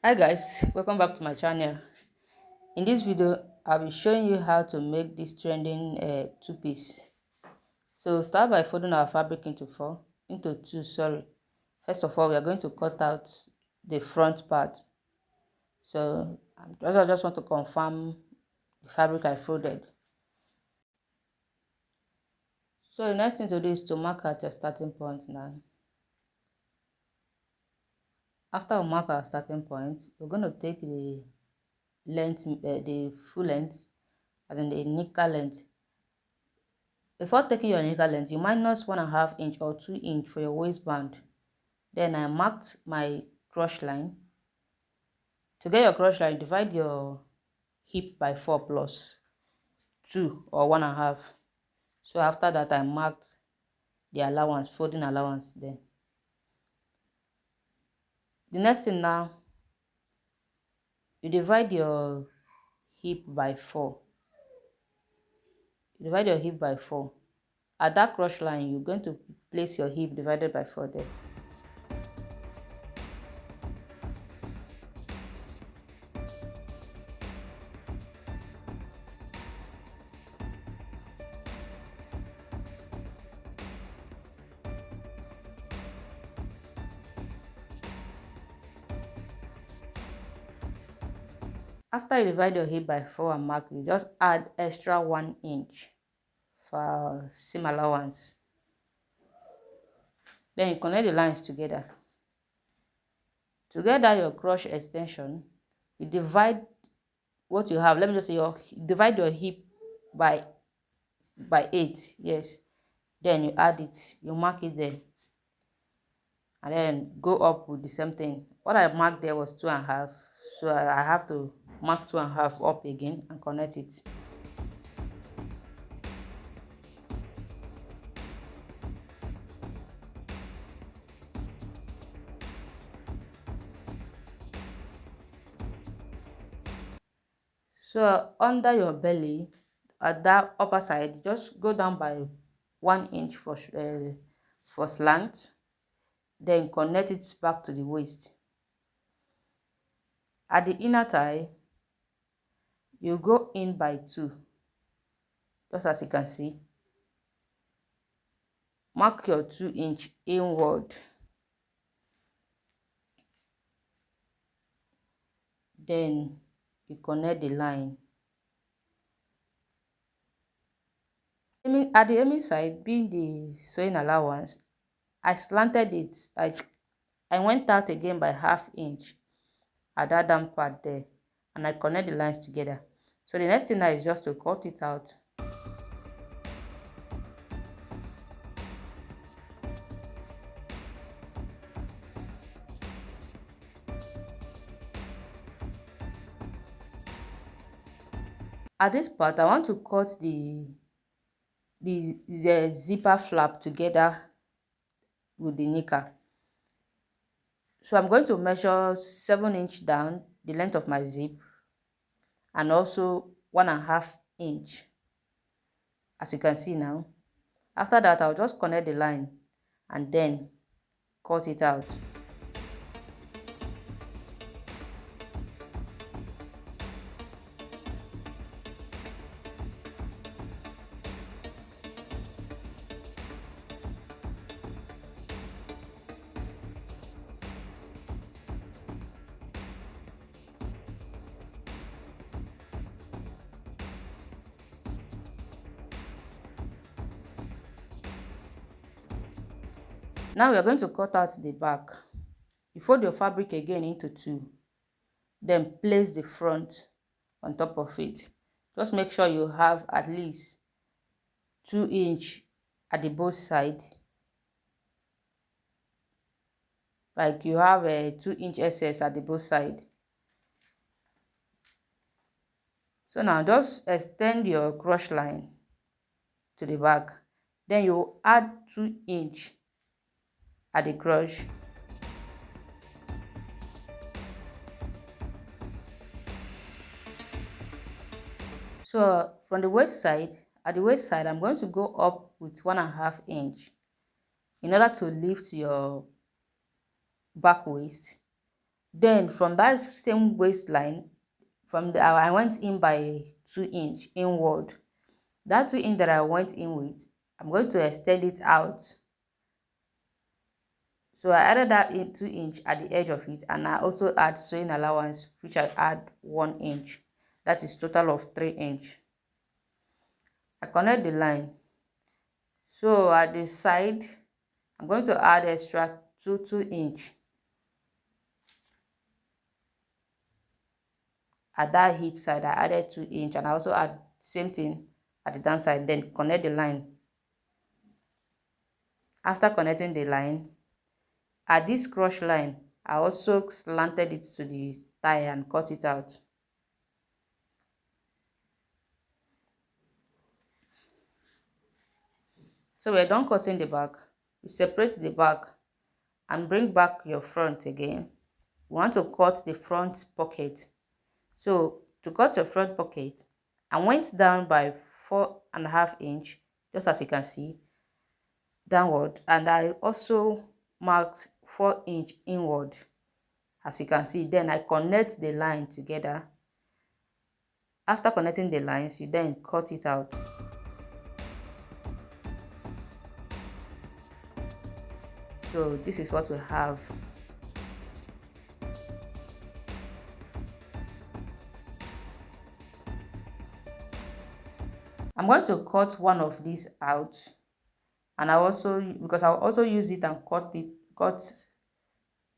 Hi guys, welcome back to my channel. In this video I'll be showing you how to make this trending two-piece. So start by folding our fabric into two. First of all, we are going to cut out the front part. So I just want to confirm the fabric I folded. So the next thing to do is to mark out your starting point. Now after we mark our starting point, we're going to take the length, the full length, and then the knicker length. Before taking your knicker length, you minus 1.5 inch or 2 inch for your waistband. Then I marked my cross line. To get your cross line, divide your hip by 4 plus 2 or 1.5. So after that, I marked the allowance, folding allowance there. The next thing now, you divide your hip by 4. You divide your hip by 4. At that cross line, you're going to place your hip divided by 4 there. After you divide your hip by 4 and mark, you just add extra 1 inch for seam allowance. Then you connect the lines together. To get that your crotch extension, you divide what you have. Let me just say divide your hip by 8. Yes. Then you add it, you mark it there. And then go up with the same thing. What I marked there was 2.5. So I have to mark 2.5 up again and connect it. So under your belly, at that upper side, just go down by 1 inch for slant. Then connect it back to the waist. At the inner thigh, you go in by 2, just as you can see. Mark your 2 inch inward. Then you connect the line. At the hemming side, being the sewing allowance, I slanted it. I went out again by 1/2 inch at that down part there, and I connect the lines together. So the next thing now is just to cut it out. At this part, I want to cut the zipper flap together with the knicker. So I'm going to measure 7 inch down the length of my zip, and also 1.5 inch, as you can see now. After that, I'll just connect the line and then cut it out. Now we are going to cut out the back. You fold your fabric again into 2. Then place the front on top of it. Just make sure you have at least 2 inch at the both side. Like you have a 2 inch excess at the both side. So now just extend your cross line to the back. Then you add 2 inch at the crotch. So from the waist side, at the waist side, I'm going to go up with 1.5 inch in order to lift your back waist. Then from that same waistline, from the I went in by 2 inch inward. That 2 inch that I went in with, I'm going to extend it out. So I added that 2 inch at the edge of it, and I also add sewing allowance, which I add 1 inch. That is total of 3 inch. I connect the line. So at the side, I'm going to add extra 2 inch. At that hip side, I added 2 inch, and I also add same thing at the down side. Then connect the line. After connecting the line, at this cross line, I also slanted it to the thigh and cut it out. So we're done cutting the back. You separate the back and bring back your front again. We want to cut the front pocket. So to cut your front pocket, I went down by 4.5 inch, just as you can see, downward, and I also marked 4 inch inward, as you can see. Then I connect the line together. After connecting the lines, you then cut it out. So this is what we have. I'm going to cut one of these out, and because I'll also use it and cut the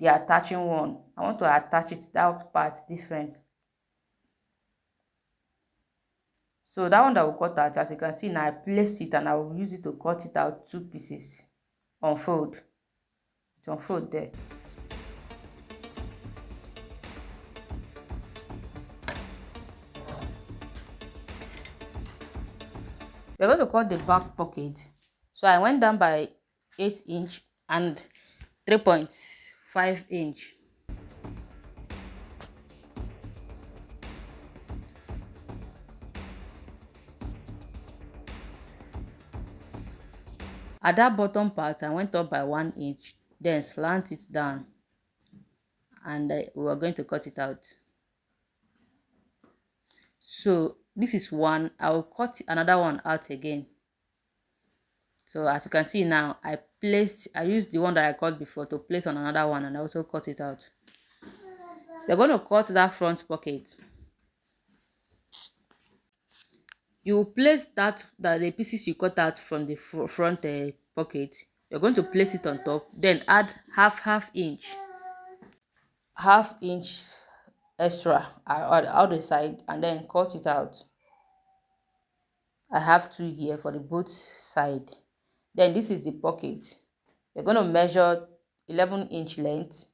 attaching one. I want to attach it that part different. So that one that will cut out, as you can see now, I place it and I will use it to cut it out 2 pieces. Unfold. It unfold there. We're going to cut the back pocket. So I went down by 8 inch and 3.5 inch. At that bottom part, I went up by 1 inch, then slant it down, and we are going to cut it out. So this is one. I will cut another one out again. So as you can see now, I used the one that I cut before to place on another one, and I also cut it out. We're going to cut that front pocket. You will place the pieces you cut out from the front pocket. You're going to place it on top, then add half inch extra out the side, and then cut it out. I have 2 here for the both side. Then this is the pocket. We're going to measure 11-inch length,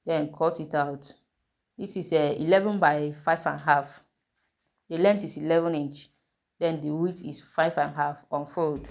then cut it out. This is 11 by 5.5. The length is 11-inch, then the width is 5.5. Unfold.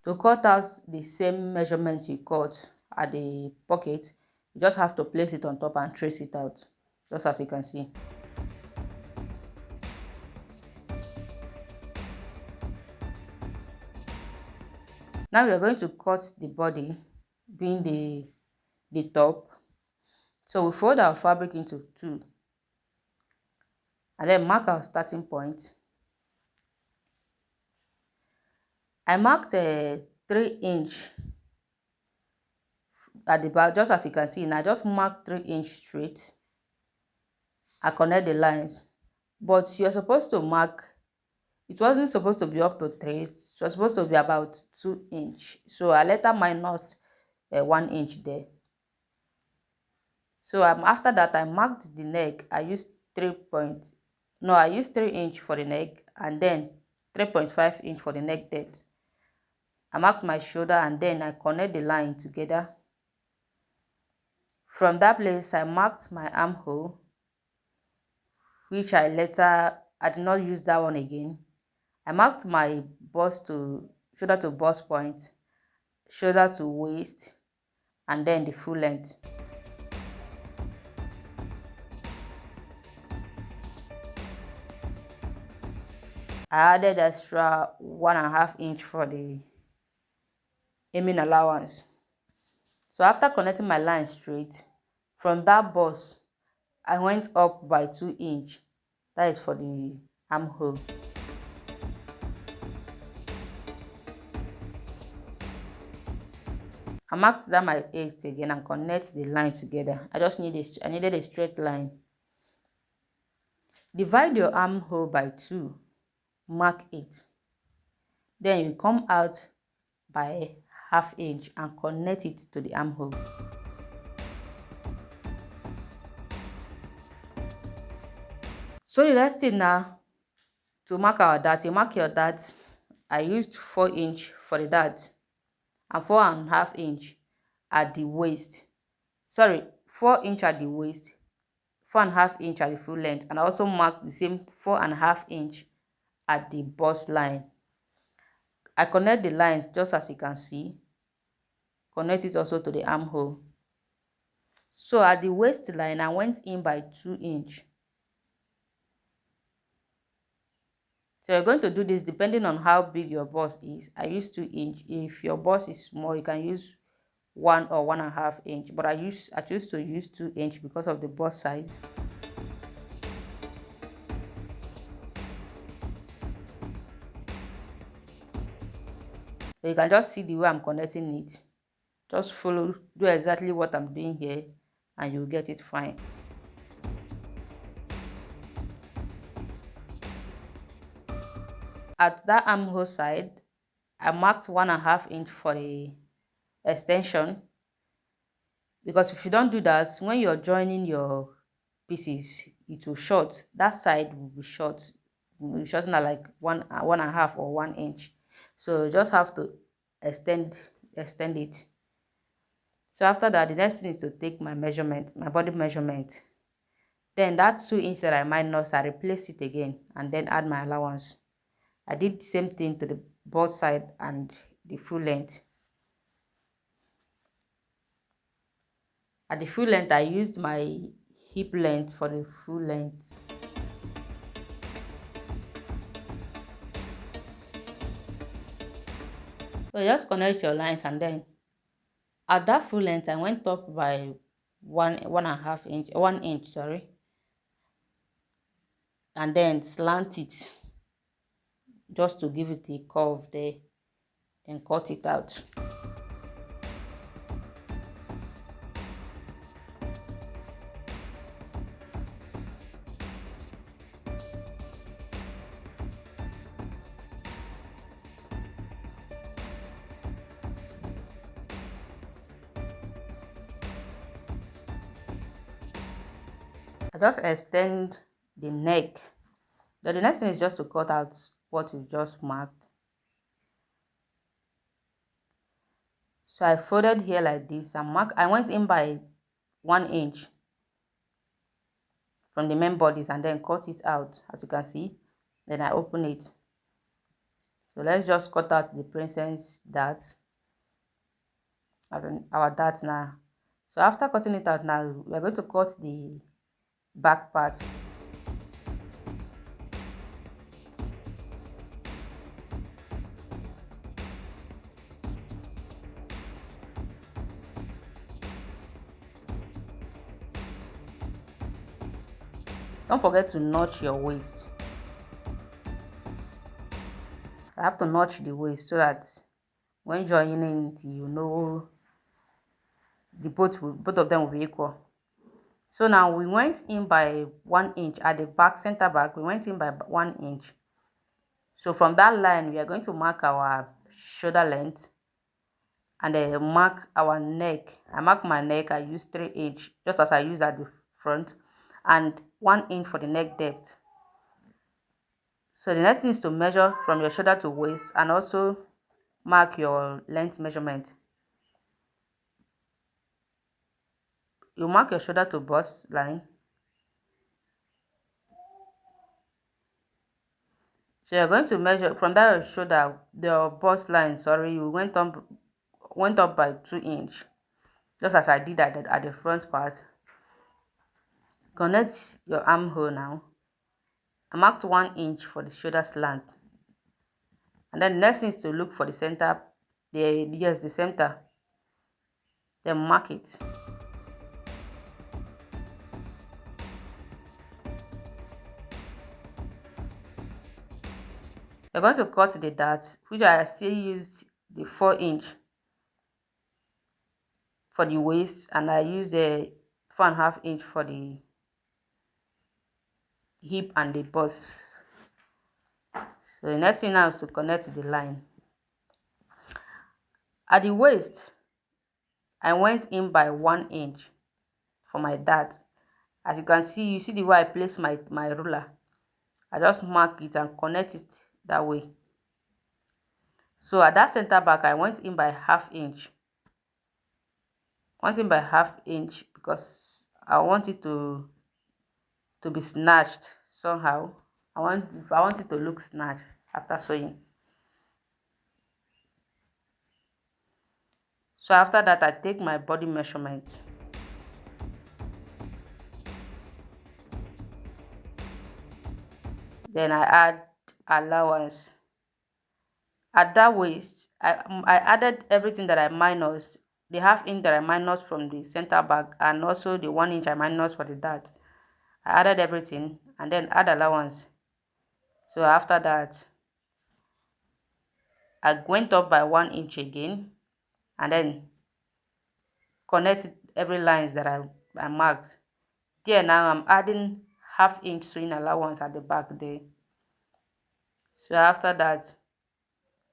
To cut out the same measurement you cut at the pocket, you just have to place it on top and trace it out, just as you can see. Now we are going to cut the body, being the top. So we fold our fabric into 2, and then mark our starting point. I marked a 3-inch at the back, just as you can see. And I just marked 3-inch straight. I connect the lines, but you're supposed to mark. It wasn't supposed to be up to 3. It was supposed to be about 2-inch. So I later minus 1 inch there. So after that, I marked the neck. I used 3-inch for the neck, and then 3.5-inch for the neck depth. I marked my shoulder, and then I connect the line together. From that place, I marked my armhole. which I did not use that one again. I marked my bust to shoulder to bust point, shoulder to waist, and then the full length. I added extra 1.5 inch for the aiming allowance. So after connecting my line straight, from that bust, I went up by 2 inch. That is for the armhole. I marked that my 8 again and connect the line together. I needed a straight line. Divide your armhole by 2, mark 8. Then you come out by 1/2 inch and connect it to the armhole. So the next thing now, to mark our dart, you mark your dart. I used 4 inch for the dart and 4.5 inch at the waist. Sorry, 4 inch at the waist, 4.5 inch at the full length, and I also marked the same 4.5 inch at the bust line. I connect the lines just as you can see. Connect it also to the armhole. So at the waistline, I went in by 2 inch. So you're going to do this depending on how big your bust is. I use 2 inch. If your bust is small, you can use 1 or 1.5 inch. But I choose to use 2 inch because of the bust size. So you can just see the way I'm connecting it. Just follow, do exactly what I'm doing here, and you'll get it fine. At that armhole side, I marked 1.5 inch for the extension, because if you don't do that, when you're joining your pieces, it will short. That side will be short. It will be shortened at like 1.5 or 1 inch. So you just have to extend it. So after that, the next thing is to take my measurement, my body measurement. Then that 2 inch that I minus, I replace it again and then add my allowance. I did the same thing to the both side and the full length. At the full length, I used my hip length for the full length. So just connect your lines, and then at that full length, I went up by 1 inch, sorry, and then slant it just to give it a curve there, then cut it out. I just extend the neck. Then the next thing is just to cut out what you just marked. So I folded here like this and I went in by 1 inch from the main bodies and then cut it out, as you can see. Then I open it. So let's just cut out the princess dart, our dart now. So after cutting it out now, we're going to cut the back part. Don't forget to notch your waist. I have to notch the waist so that when joining it, you know both of them will be equal. So now we went in by 1 inch at the back, center back. We went in by 1 inch. So from that line, we are going to mark our shoulder length and then mark our neck. I mark my neck. I use 3 inch, just as I used at the front, and 1 inch for the neck depth. So the next thing is to measure from your shoulder to waist and also mark your length measurement. You mark your shoulder to bust line, So you're going to measure from that shoulder, the bust line, sorry, you went up by 2 inch, just as I did at the front part. Connect your armhole now. I marked 1 inch for the shoulder slant. And then the next thing is to look for the center, the center. Then mark it. We're going to cut the dart, which I still used the 4 inch for the waist, and I used the 4.5 inch for the hip and the bust. So the next thing now is to connect the line. At the waist, I went in by 1 inch for my dart. As you can see, you see the way I place my ruler. I just mark it and connect it that way. So at that center back, I went in by 1/2 inch. Went in by 1/2 inch because I want it to be snatched somehow. I want it to look snatched after sewing. So after that, I take my body measurement. Then I add allowance. At that waist, I added everything that I minused, the 1/2 inch that I minused from the center back, and also the 1 inch I minused for the dart. I added everything and then add allowance. So after that, I went up by 1 inch again and then connected every lines that I marked. There now I'm adding 1/2 inch sewing allowance at the back there. So after that,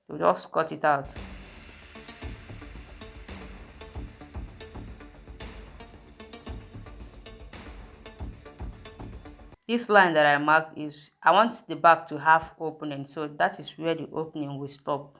we just cut it out. This line that I marked is, I want the back to have opening, so that is where the opening will stop.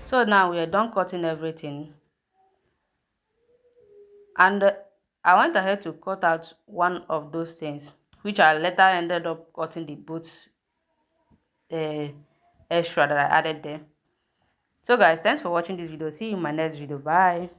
So now we are done cutting everything, and I went ahead to cut out one of those things, which I later ended up cutting the both extra that I added there. So guys, thanks for watching this video. See you in my next video. Bye.